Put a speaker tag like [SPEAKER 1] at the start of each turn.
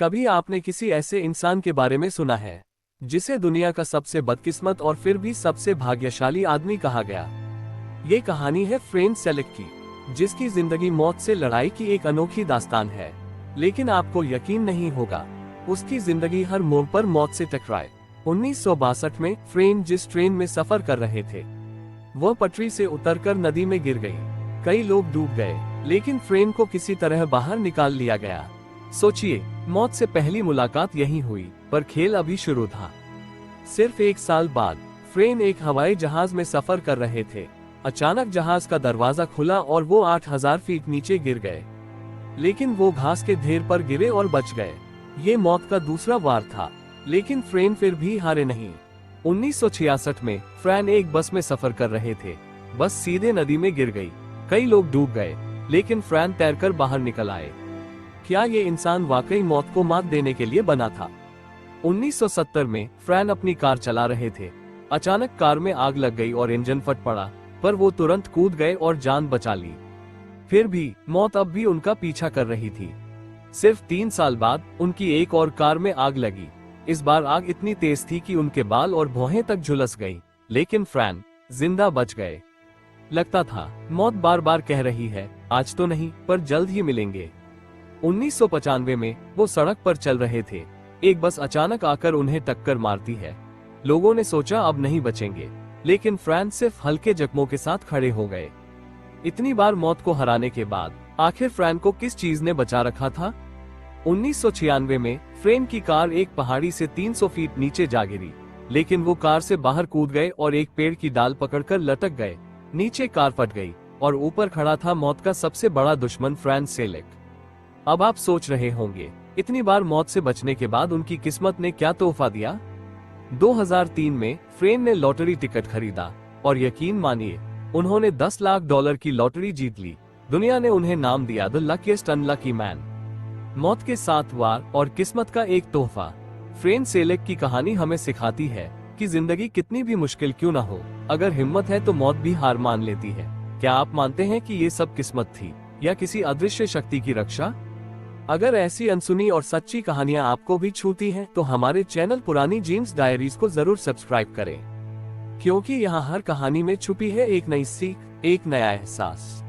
[SPEAKER 1] कभी आपने किसी ऐसे इंसान के बारे में सुना है जिसे दुनिया का सबसे बदकिस्मत और फिर भी सबसे भाग्यशाली आदमी कहा गया? ये कहानी है फ्रेड सेलिक की, जिसकी जिंदगी मौत से लड़ाई की एक अनोखी दास्तान है। लेकिन आपको यकीन नहीं होगा, उसकी जिंदगी हर मोड़ पर मौत से टकराए। 1962 में फ्रेड जिस ट्रेन में सफर कर रहे थे, वह पटरी से उतरकर नदी में गिर गई। कई लोग डूब गए, लेकिन फ्रेड को किसी तरह बाहर निकाल लिया गया। सोचिए, मौत से पहली मुलाकात यहीं हुई, पर खेल अभी शुरू था। सिर्फ एक साल बाद फ्रेड एक हवाई जहाज में सफर कर रहे थे। अचानक जहाज का दरवाजा खुला और वो 8000 फीट नीचे गिर गए। लेकिन वो घास के ढेर पर गिरे और बच गए। ये मौत का दूसरा वार था, लेकिन फ्रेड फिर भी हारे नहीं। 1966 में फ्रेड एक बस में सफर कर रहे थे। बस सीधे नदी में गिर गई। कई लोग डूब गए, लेकिन फ्रेड तैरकर बाहर निकल आए। क्या ये इंसान वाकई मौत को मात देने के लिए बना था? 1970 में फ्रेड अपनी कार चला रहे थे। अचानक कार में आग लग गई और इंजन फट पड़ा, पर वो तुरंत कूद गए और जान बचा ली। फिर भी मौत अब भी उनका पीछा कर रही थी। सिर्फ 3 साल बाद उनकी एक और कार में आग लगी। इस बार आग इतनी तेज थी कि उनके बाल और भौहें तक झुलस गई, लेकिन फ्रेड जिंदा बच गए। लगता था मौत बार बार कह रही है, आज तो नहीं, पर जल्द ही मिलेंगे। 1995 में वो सड़क पर चल रहे थे। एक बस अचानक आकर उन्हें टक्कर मारती है। लोगों ने सोचा अब नहीं बचेंगे, लेकिन फ्रेड सिर्फ हल्के जख्मों के साथ खड़े हो गए। इतनी बार मौत को हराने के बाद आखिर फ्रेड को किस चीज ने बचा रखा था? 1996 में फ्रेड की कार एक पहाड़ी से 300 फीट नीचे जा गिरी, लेकिन वो कार से बाहर कूद गए और एक पेड़ की डाल पकड़कर लटक गए। नीचे कार फट गई और ऊपर खड़ा था मौत का सबसे बड़ा दुश्मन फ्रेड सेलिक। अब आप सोच रहे होंगे, इतनी बार मौत से बचने के बाद उनकी किस्मत ने क्या तोहफा दिया? 2003 में फ्रेड ने लॉटरी टिकट खरीदा और यकीन मानिए, उन्होंने $10 लाख की लॉटरी जीत ली। दुनिया ने उन्हें नाम दिया द लकीएस्ट अनलकी मैन। मौत के 7 वार और किस्मत का एक तोहफा। फ्रेड सेलिक की कहानी हमें सिखाती है कि जिंदगी कितनी भी मुश्किल क्यों ना हो, अगर हिम्मत है तो मौत भी हार मान लेती है। क्या आप मानते हैं कि ये सब किस्मत थी या किसी अदृश्य शक्ति की रक्षा? अगर ऐसी अनसुनी और सच्ची कहानियां आपको भी छूती हैं, तो हमारे चैनल पुरानी जेम्स डायरीज को जरूर सब्सक्राइब करें, क्योंकि यहाँ हर कहानी में छुपी है एक नई सीख, एक नया एहसास।